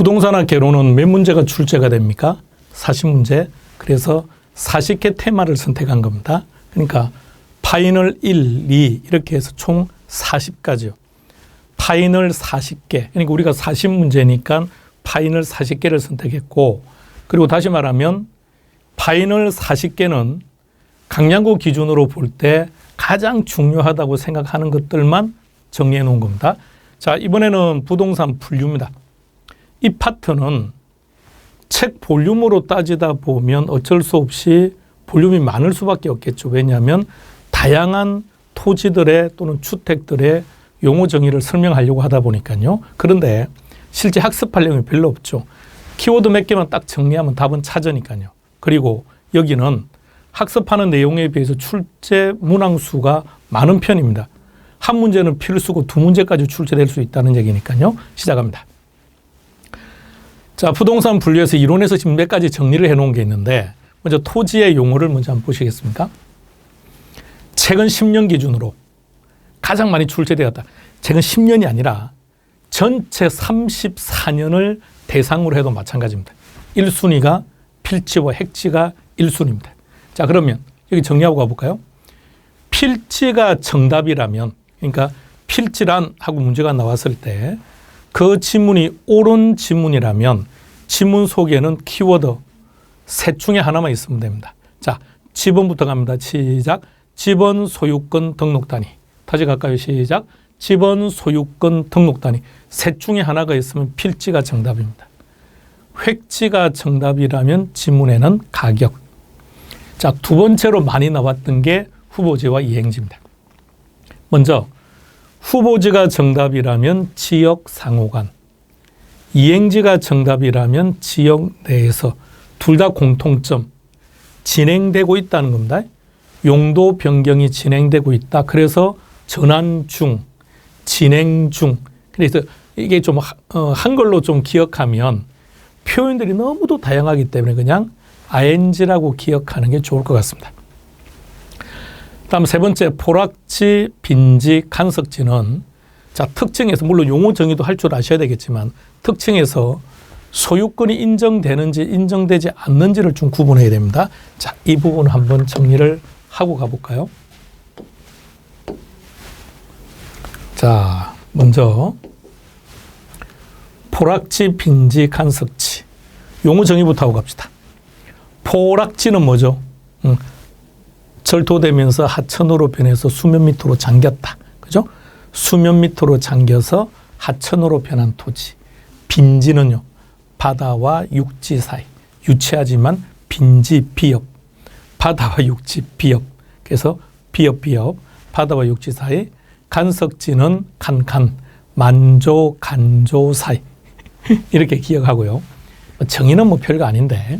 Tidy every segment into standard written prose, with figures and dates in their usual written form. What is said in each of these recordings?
부동산학 개론은 몇 문제가 출제가 됩니까? 40문제. 그래서 40개 테마를 선택한 겁니다. 그러니까 파이널 1, 2 이렇게 해서 총 40가지요. 파이널 40개. 그러니까 우리가 40문제니까 파이널 40개를 선택했고, 그리고 다시 말하면 파이널 40개는 강량구 기준으로 볼 때 가장 중요하다고 생각하는 것들만 정리해 놓은 겁니다. 자, 이번에는 부동산 분류입니다. 이 파트는 책 볼륨으로 따지다 보면 어쩔 수 없이 볼륨이 많을 수밖에 없겠죠. 왜냐하면 다양한 토지들의 또는 주택들의 용어 정의를 설명하려고 하다 보니까요. 그런데 실제 학습할 내용이 별로 없죠. 키워드 몇 개만 딱 정리하면 답은 찾으니까요. 그리고 여기는 학습하는 내용에 비해서 출제 문항수가 많은 편입니다. 한 문제는 필수고 두 문제까지 출제될 수 있다는 얘기니까요. 시작합니다. 자, 부동산 분류에서 이론에서 지금 몇 가지 정리를 해놓은 게 있는데, 먼저 토지의 용어를 먼저 한번 보시겠습니까? 최근 10년 기준으로 가장 많이 출제되었다. 최근 10년이 아니라 전체 34년을 대상으로 해도 마찬가지입니다. 1순위가 필지와 핵지가 1순위입니다. 자, 그러면 여기 정리하고 가볼까요? 필지가 정답이라면, 그러니까 필지란 하고 문제가 나왔을 때 그 지문이 옳은 지문이라면 지문 속에는 키워드 셋 중에 하나만 있으면 됩니다. 자, 지번부터 갑니다. 시작. 지번 소유권 등록 단위. 다시 갈까요? 시작. 지번 소유권 등록 단위. 셋 중에 하나가 있으면 필지가 정답입니다. 획지가 정답이라면 지문에는 가격. 자, 두 번째로 많이 나왔던 게 후보지와 이행지입니다. 먼저 후보지가 정답이라면 지역 상호간, 이행지가 정답이라면 지역 내에서 둘 다 공통점 진행되고 있다는 겁니다. 용도 변경이 진행되고 있다. 그래서 전환 중, 진행 중. 그래서 이게 좀 한글로 좀 기억하면 표현들이 너무도 다양하기 때문에 그냥 ing라고 기억하는 게 좋을 것 같습니다. 다음 세 번째, 포락지, 빈지, 간석지는 자, 특징에서 물론 용어 정의도 할 줄 아셔야 되겠지만 특징에서 소유권이 인정되는지 인정되지 않는지를 좀 구분해야 됩니다. 자, 이 부분 한번 정리를 하고 가볼까요? 자, 먼저 포락지, 빈지, 간석지 용어 정의부터 하고 갑시다. 포락지는 뭐죠? 절도되면서 하천으로 변해서 수면 밑으로 잠겼다. 그죠? 수면 밑으로 잠겨서 하천으로 변한 토지. 빈지는요, 바다와 육지 사이. 유치하지만 빈지, 비업. 바다와 육지, 비업. 그래서 비업, 바다와 육지 사이. 간석지는 칸, 만조, 간조 사이. 이렇게 기억하고요. 정의는 뭐 별거 아닌데.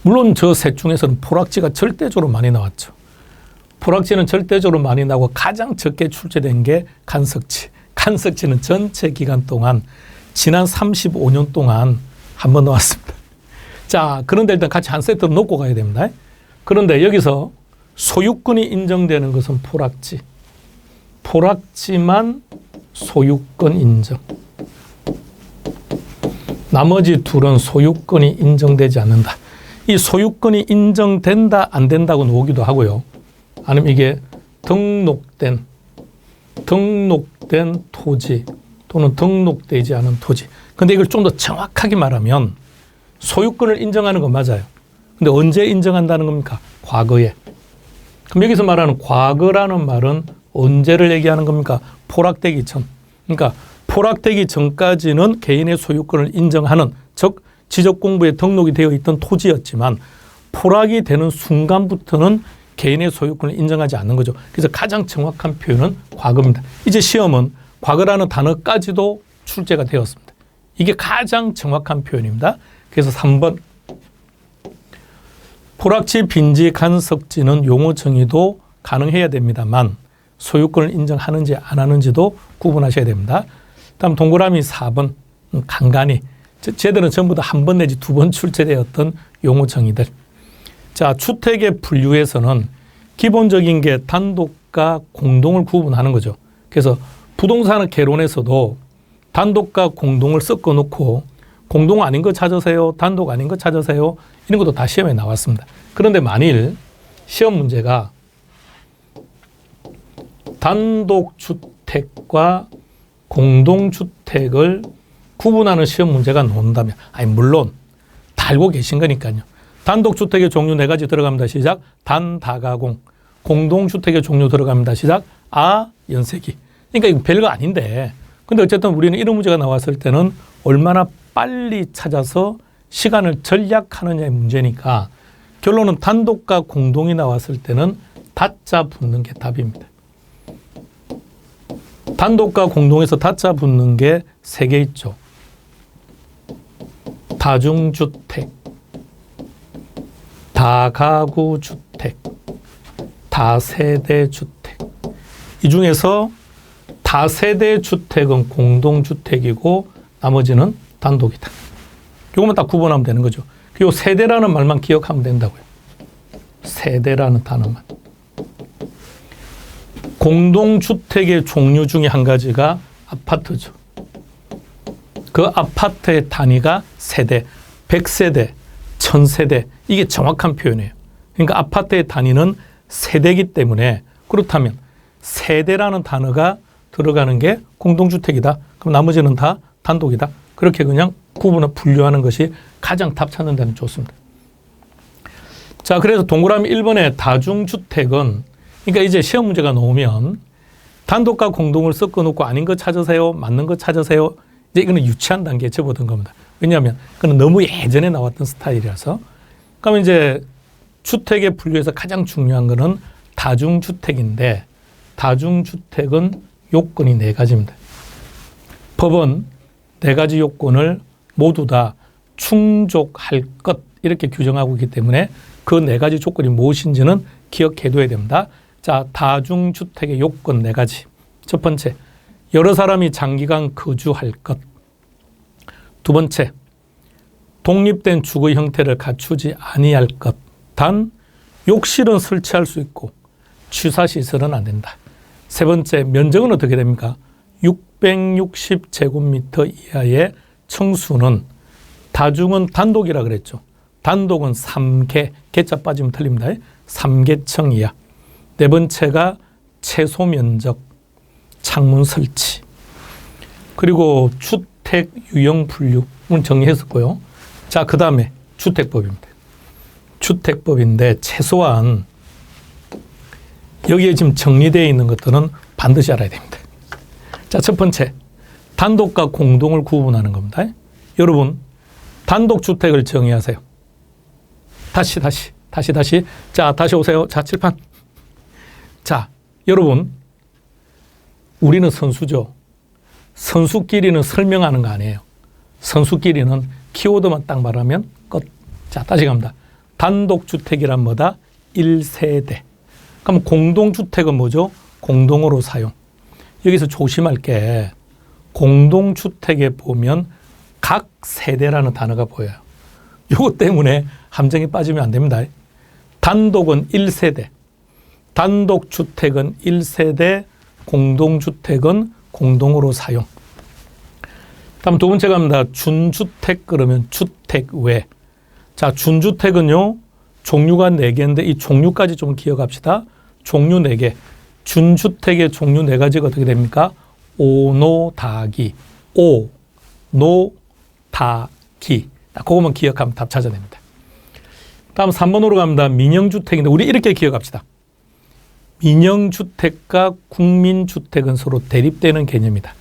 물론 저 셋 중에서는 포락지가 절대적으로 많이 나왔죠. 포락지는 절대적으로 많이 나오고 가장 적게 출제된 게 간석지. 간석지는 전체 기간 동안 지난 35년 동안 한 번 나왔습니다. 자, 그런데 일단 같이 한 세트로 놓고 가야 됩니다. 그런데 여기서 소유권이 인정되는 것은 포락지. 포락지만 소유권 인정. 나머지 둘은 소유권이 인정되지 않는다. 이 소유권이 인정된다 안 된다고 나오기도 하고요. 아니면 이게 등록된 토지 또는 등록되지 않은 토지. 근데 이걸 좀 더 정확하게 말하면 소유권을 인정하는 건 맞아요. 근데 언제 인정한다는 겁니까? 과거에. 그럼 여기서 말하는 과거라는 말은 언제를 얘기하는 겁니까? 포락되기 전. 그러니까 포락되기 전까지는 개인의 소유권을 인정하는, 즉 지적공부에 등록이 되어 있던 토지였지만 포락이 되는 순간부터는 개인의 소유권을 인정하지 않는 거죠. 그래서 가장 정확한 표현은 과거입니다. 이제 시험은 과거라는 단어까지도 출제가 되었습니다. 이게 가장 정확한 표현입니다. 그래서 3번 포락지, 빈지, 간석지는 용어 정의도 가능해야 됩니다만 소유권을 인정하는지 안 하는지도 구분하셔야 됩니다. 다음 동그라미 4번 간간히. 쟤들은 전부 다 한 번 내지 두 번 출제되었던 용어 정의들. 자, 주택의 분류에서는 기본적인 게 단독과 공동을 구분하는 거죠. 그래서 부동산 개론에서도 단독과 공동을 섞어 놓고 공동 아닌 거 찾으세요, 단독 아닌 거 찾으세요, 이런 것도 다 시험에 나왔습니다. 그런데 만일 시험 문제가 단독주택과 공동주택을 구분하는 시험 문제가 나온다면, 아니 물론 다 알고 계신 거니까요. 단독주택의 종류 4가지 들어갑니다. 시작. 단다가공. 공동주택의 종류 들어갑니다. 시작. 연세기. 그러니까 이거 별거 아닌데, 근데 어쨌든 우리는 이런 문제가 나왔을 때는 얼마나 빨리 찾아서 시간을 절약하느냐의 문제니까, 결론은 단독과 공동이 나왔을 때는 다자 붙는 게 답입니다. 단독과 공동에서 다자 붙는 게 3개 있죠. 다중주택, 다가구주택, 다세대주택. 이 중에서 다세대주택은 공동주택이고 나머지는 단독이다. 이것만 딱 구분하면 되는 거죠. 그리고 세대라는 말만 기억하면 된다고요. 세대라는 단어만. 공동주택의 종류 중에 한 가지가 아파트죠. 그 아파트의 단위가 세대, 100세대, 1000세대, 이게 정확한 표현이에요. 그러니까 아파트의 단위는 세대이기 때문에, 그렇다면 세대라는 단어가 들어가는 게 공동주택이다. 그럼 나머지는 다 단독이다. 그렇게 그냥 구분을 분류하는 것이 가장 답 찾는 데는 좋습니다. 자, 그래서 동그라미 1번의 다중주택은, 그러니까 이제 시험 문제가 나오면 단독과 공동을 섞어 놓고 아닌 거 찾으세요, 맞는 거 찾으세요. 이제 이거는 유치한 단계에 접어든 겁니다. 왜냐하면 그건 너무 예전에 나왔던 스타일이라서. 그러면 이제 주택의 분류에서 가장 중요한 거는 다중주택인데, 다중주택은 요건이 4가지입니다. 법은 4가지 요건을 모두 다 충족할 것, 이렇게 규정하고 있기 때문에 그 4가지 조건이 무엇인지는 기억해둬야 됩니다. 자, 다중주택의 요건 4가지. 첫 번째, 여러 사람이 장기간 거주할 것. 두 번째, 독립된 주거 형태를 갖추지 아니할 것. 단 욕실은 설치할 수 있고 취사시설은 안 된다. 세 번째, 면적은 어떻게 됩니까? 660제곱미터 이하의 청수는, 다중은 단독이라 그랬죠. 단독은 3개, 개자 빠지면 틀립니다. 3개청 이하. 네 번째가 최소 면적, 창문 설치. 그리고 주택 유형 분류는 정리했었고요. 자, 그 다음에 주택법입니다. 주택법인데 최소한 여기에 지금 정리되어 있는 것들은 반드시 알아야 됩니다. 자, 첫 번째, 단독과 공동을 구분하는 겁니다. 여러분, 단독주택을 정의하세요. 다시. 자, 다시 오세요. 자, 칠판. 자, 여러분, 우리는 선수죠. 선수끼리는 설명하는 거 아니에요. 선수끼리는 키워드만 딱 말하면 끝. 자, 다시 갑니다. 단독주택이란 뭐다? 1세대. 그럼 공동주택은 뭐죠? 공동으로 사용. 여기서 조심할 게, 공동주택에 보면 각 세대라는 단어가 보여요. 이것 때문에 함정에 빠지면 안 됩니다. 단독은 1세대, 단독주택은 1세대, 공동주택은 공동으로 사용. 다음 두 번째 갑니다. 준주택 그러면 주택 외. 자, 준주택은요, 종류가 4개인데 이 종류까지 좀 기억합시다. 종류 4개. 준주택의 종류 4가지가 어떻게 됩니까? 오노다기. 오노다기. 그것만 기억하면 답 찾아냅니다. 다음 3번으로 갑니다. 민영주택인데 우리 이렇게 기억합시다. 민영주택과 국민주택은 서로 대립되는 개념이다.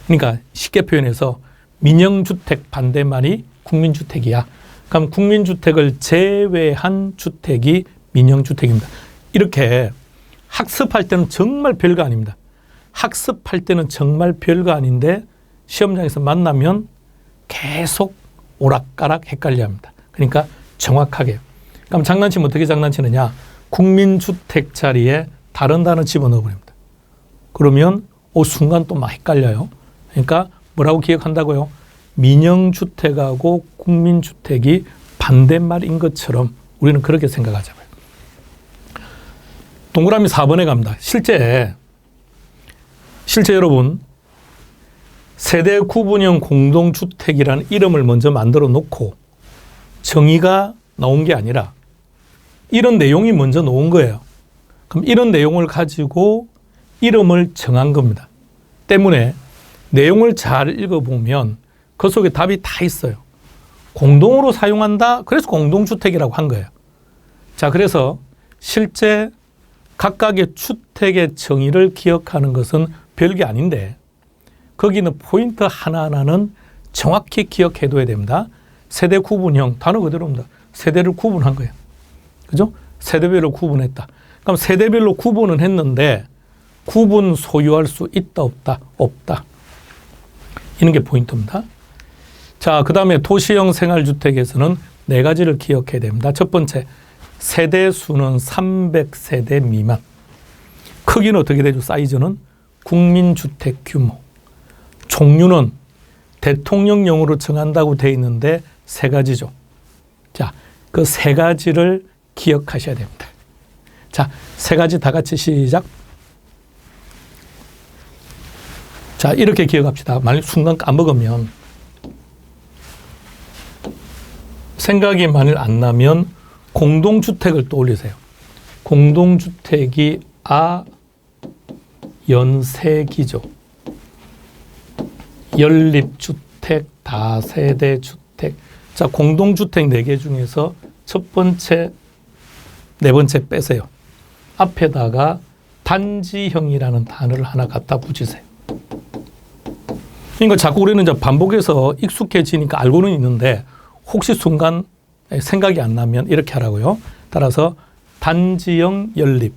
그러니까 쉽게 표현해서 민영주택 반대말이 국민주택이야. 그럼 국민주택을 제외한 주택이 민영주택입니다. 이렇게 학습할 때는 정말 별거 아닙니다. 학습할 때는 정말 별거 아닌데 시험장에서 만나면 계속 오락가락 헷갈려 합니다. 그러니까 정확하게. 그럼 장난치면 어떻게 장난치느냐? 국민주택 자리에 다른 단어 집어넣어 버립니다. 그러면 순간 또 막 헷갈려요. 그러니까 뭐라고 기억한다고요? 민영주택하고 국민주택이 반대말인 것처럼 우리는 그렇게 생각하자고요. 동그라미 4번에 갑니다. 실제 여러분, 세대 구분형 공동주택이라는 이름을 먼저 만들어 놓고 정의가 나온 게 아니라 이런 내용이 먼저 나온 거예요. 그럼 이런 내용을 가지고 이름을 정한 겁니다. 때문에 내용을 잘 읽어보면 그 속에 답이 다 있어요. 공동으로 사용한다. 그래서 공동주택이라고 한 거예요. 자, 그래서 실제 각각의 주택의 정의를 기억하는 것은 별게 아닌데 거기는 포인트 하나하나는 정확히 기억해둬야 됩니다. 세대 구분형, 단어 그대로입니다. 세대를 구분한 거예요. 그죠? 세대별로 구분했다. 그럼 세대별로 구분은 했는데 구분 소유할 수 있다, 없다? 없다. 이런 게 포인트입니다. 자, 그 다음에 도시형 생활주택에서는 4가지를 기억해야 됩니다. 첫 번째, 세대 수는 300세대 미만. 크기는 어떻게 되죠? 사이즈는 국민주택 규모. 종류는 대통령령으로 정한다고 되어 있는데 3가지죠. 자, 그 3가지를 기억하셔야 됩니다. 자, 3가지 다 같이 시작. 자, 이렇게 기억합시다. 만약 순간 까먹으면 생각이 만일 안 나면 공동주택을 떠올리세요. 공동주택이 연세기죠. 연립주택, 다세대주택. 자, 공동주택 4개 중에서 첫 번째, 4번째 빼세요. 앞에다가 단지형이라는 단어를 하나 갖다 붙이세요. 그러니까 자꾸 우리는 이제 반복해서 익숙해지니까 알고는 있는데 혹시 순간 생각이 안 나면 이렇게 하라고요. 따라서 단지형 연립,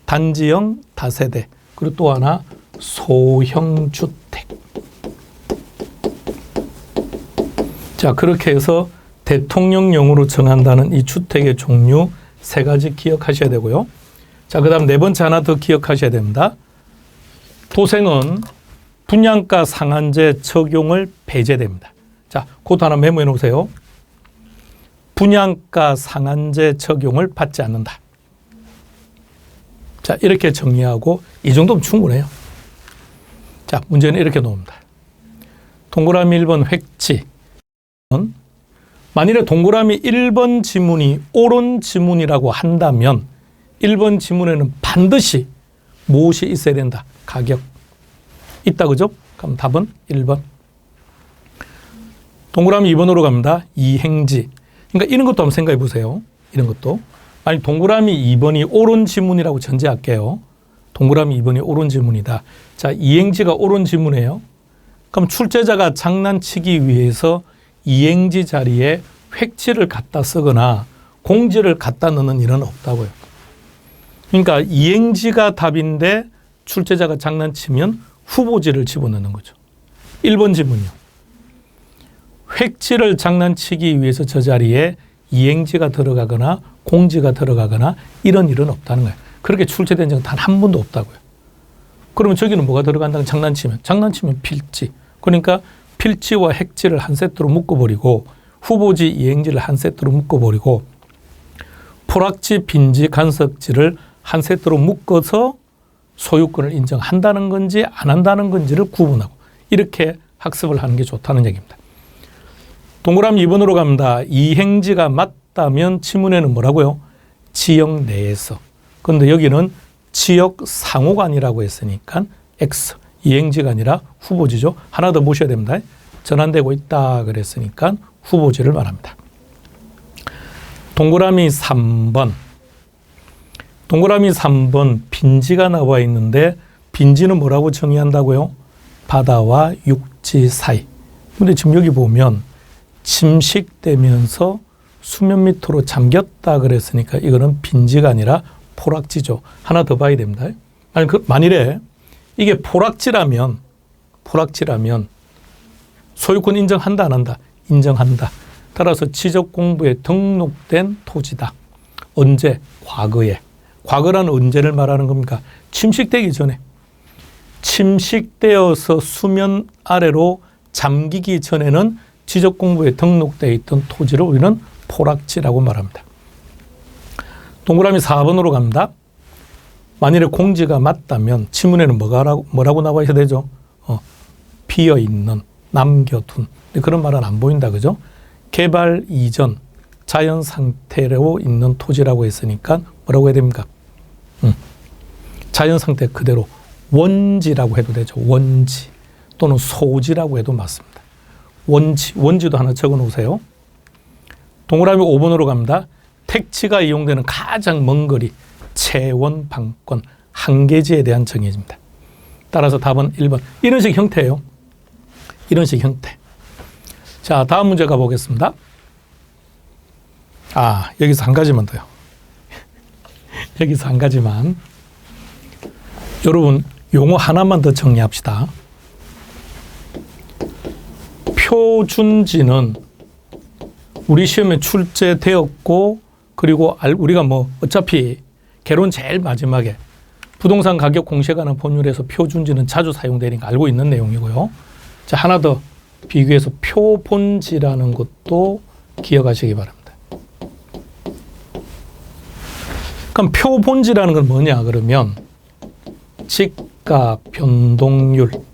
단지형 다세대, 그리고 또 하나 소형주택. 자, 그렇게 해서 대통령령으로 정한다는 이 주택의 종류 3가지 기억하셔야 되고요. 자, 그 다음 4번째 하나 더 기억하셔야 됩니다. 도생은 분양가 상한제 적용을 배제됩니다. 자, 그것도 하나 메모해 놓으세요. 분양가 상한제 적용을 받지 않는다. 자, 이렇게 정리하고 이 정도면 충분해요. 자, 문제는 이렇게 나옵니다. 동그라미 1번 획지. 만일에 동그라미 1번 지문이 옳은 지문이라고 한다면 1번 지문에는 반드시 무엇이 있어야 된다? 가격. 있다, 그죠? 그럼 답은 1번. 동그라미 2번으로 갑니다. 이행지. 그러니까 이런 것도 한번 생각해 보세요. 이런 것도. 만약 동그라미 2번이 옳은 지문이라고 전제할게요. 동그라미 2번이 옳은 지문이다. 자, 이행지가 옳은 지문이에요. 그럼 출제자가 장난치기 위해서 이행지 자리에 획지를 갖다 쓰거나 공지를 갖다 넣는 일은 없다고요. 그러니까 이행지가 답인데 출제자가 장난치면 후보지를 집어넣는 거죠. 1번 지문이요. 획지를 장난치기 위해서 저 자리에 이행지가 들어가거나 공지가 들어가거나 이런 일은 없다는 거예요. 그렇게 출제된 적은 단 한 번도 없다고요. 그러면 저기는 뭐가 들어간다는 장난치면? 장난치면 필지. 그러니까 필지와 획지를 한 세트로 묶어버리고 후보지 이행지를 한 세트로 묶어버리고 포락지, 빈지, 간섭지를 한 세트로 묶어서 소유권을 인정한다는 건지 안 한다는 건지를 구분하고 이렇게 학습을 하는 게 좋다는 얘기입니다. 동그라미 2번으로 갑니다. 이행지가 맞다면 지문에는 뭐라고요? 지역 내에서. 그런데 여기는 지역 상호간이라고 했으니까 X. 이행지가 아니라 후보지죠. 하나 더 보셔야 됩니다. 전환되고 있다 그랬으니까 후보지를 말합니다. 동그라미 3번. 동그라미 3번 빈지가 나와 있는데 빈지는 뭐라고 정의한다고요? 바다와 육지 사이. 근데 지금 여기 보면 침식되면서 수면 밑으로 잠겼다 그랬으니까 이거는 빈지가 아니라 포락지죠. 하나 더 봐야 됩니다. 아니, 만일에 이게 포락지라면 소유권 인정한다 안 한다? 인정한다. 따라서 지적공부에 등록된 토지다. 언제? 과거에. 과거라는 언제를 말하는 겁니까? 침식되기 전에. 침식되어서 수면 아래로 잠기기 전에는 지적공부에 등록되어 있던 토지를 우리는 포락지라고 말합니다. 동그라미 4번으로 갑니다. 만일에 공지가 맞다면 지문에는 뭐라고 나와야 되죠? 비어있는, 남겨둔. 그런 말은 안 보인다. 그죠? 개발 이전 자연 상태로 있는 토지라고 했으니까 뭐라고 해야 됩니까? 자연 상태 그대로 원지라고 해도 되죠. 원지 또는 소지라고 해도 맞습니다. 원지도 하나 적어 놓으세요. 동그라미 5번으로 갑니다. 택지가 이용되는 가장 먼 거리, 채원, 방권, 한계지에 대한 정의입니다. 따라서 답은 1번. 이런 식 형태예요. 이런 식 형태. 자, 다음 문제 가보겠습니다. 여기서 한 가지만 더요. 여기서 한 가지만. 여러분, 용어 하나만 더 정리합시다. 표준지는 우리 시험에 출제되었고, 그리고 우리가 어차피 개론 제일 마지막에 부동산 가격 공시에 관한 법률에서 표준지는 자주 사용되니까 알고 있는 내용이고요. 자, 하나 더 비교해서 표본지라는 것도 기억하시기 바랍니다. 그럼 표본지라는 건 뭐냐 그러면 지가 변동률을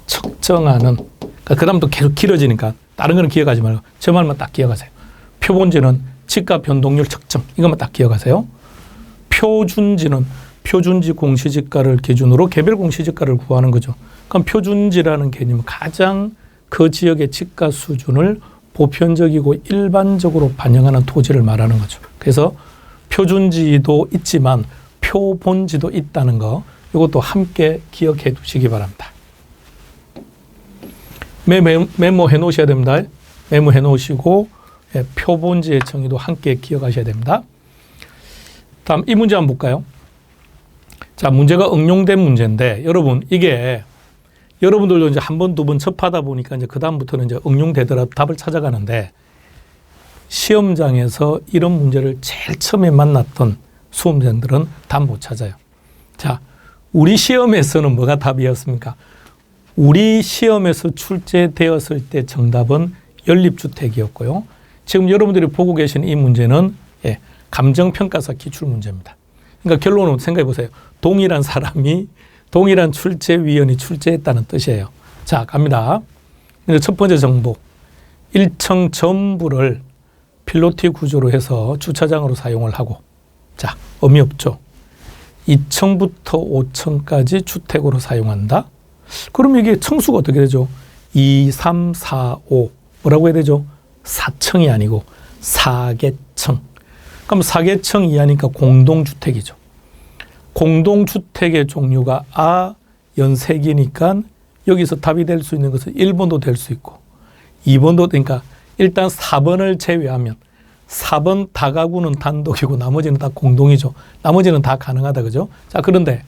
측정하는, 그 다음부터 계속 길어지니까 다른 거는 기억하지 말고 저 말만 딱 기억하세요. 표본지는 지가 변동률 측정, 이것만 딱 기억하세요. 표준지는 표준지 공시지가를 기준으로 개별 공시지가를 구하는 거죠. 그럼 표준지라는 개념은 가장 그 지역의 지가 수준을 보편적이고 일반적으로 반영하는 토지를 말하는 거죠. 그래서 표준지도 있지만 표본지도 있다는 거, 이것도 함께 기억해 두시기 바랍니다. 메모해 놓으셔야 됩니다. 메모해 놓으시고 표본지의 정의도 함께 기억하셔야 됩니다. 다음 이 문제 한번 볼까요? 자, 문제가 응용된 문제인데 여러분 이게 여러분들도 이제 한 번, 두 번 접하다 보니까 이제 그다음부터는 이제 응용되더라도 답을 찾아가는데 시험장에서 이런 문제를 제일 처음에 만났던 수험생들은 답 못 찾아요. 자, 우리 시험에서는 뭐가 답이었습니까? 우리 시험에서 출제되었을 때 정답은 연립주택이었고요. 지금 여러분들이 보고 계신 이 문제는 감정평가사 기출문제입니다. 그러니까 결론은 생각해 보세요. 동일한 사람이 동일한 출제위원이 출제했다는 뜻이에요. 자, 갑니다. 첫 번째 정보. 1층 전부를 필로티 구조로 해서 주차장으로 사용을 하고, 자, 의미 없죠. 2층부터 5층까지 주택으로 사용한다. 그럼 이게 층수가 어떻게 되죠? 2, 3, 4, 5. 뭐라고 해야 되죠? 4층이 아니고 4개층. 그럼 4개층 이하니까 공동주택이죠. 공동주택의 종류가 연색이니까 여기서 답이 될 수 있는 것은 1번도 될 수 있고 2번도, 그러니까 일단 4번을 제외하면 4번 다가구는 단독이고 나머지는 다 공동이죠. 나머지는 다 가능하다. 그죠? 자, 그런데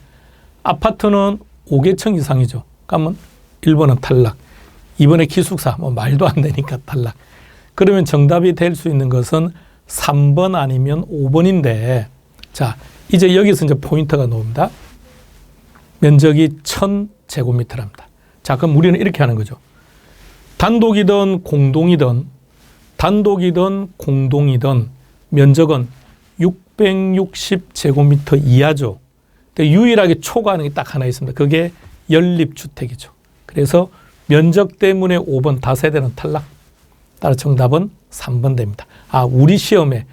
아파트는 5개층 이상이죠. 그러면 1번은 탈락. 2번에 기숙사, 말도 안 되니까 탈락. 그러면 정답이 될 수 있는 것은 3번 아니면 5번인데, 자, 이제 여기서 이제 포인트가 나옵니다. 면적이 1000제곱미터랍니다. 자, 그럼 우리는 이렇게 하는 거죠. 단독이든 공동이든 면적은 660제곱미터 이하죠. 근데 유일하게 초과하는 게 딱 하나 있습니다. 그게 연립주택이죠. 그래서 면적 때문에 5번 다세대는 탈락. 따라 정답은 3번 됩니다. 우리 시험에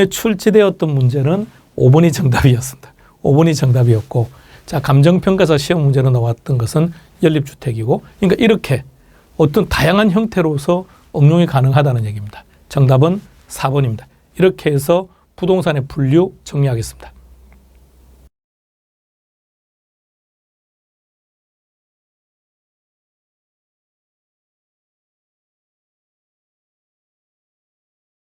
출제되었던 문제는 5번이 정답이었습니다. 5번이 정답이었고, 자, 감정평가사 시험 문제로 나왔던 것은 연립주택이고, 그러니까 이렇게 어떤 다양한 형태로서 응용이 가능하다는 얘기입니다. 정답은 4번입니다. 이렇게 해서 부동산의 분류 정리하겠습니다.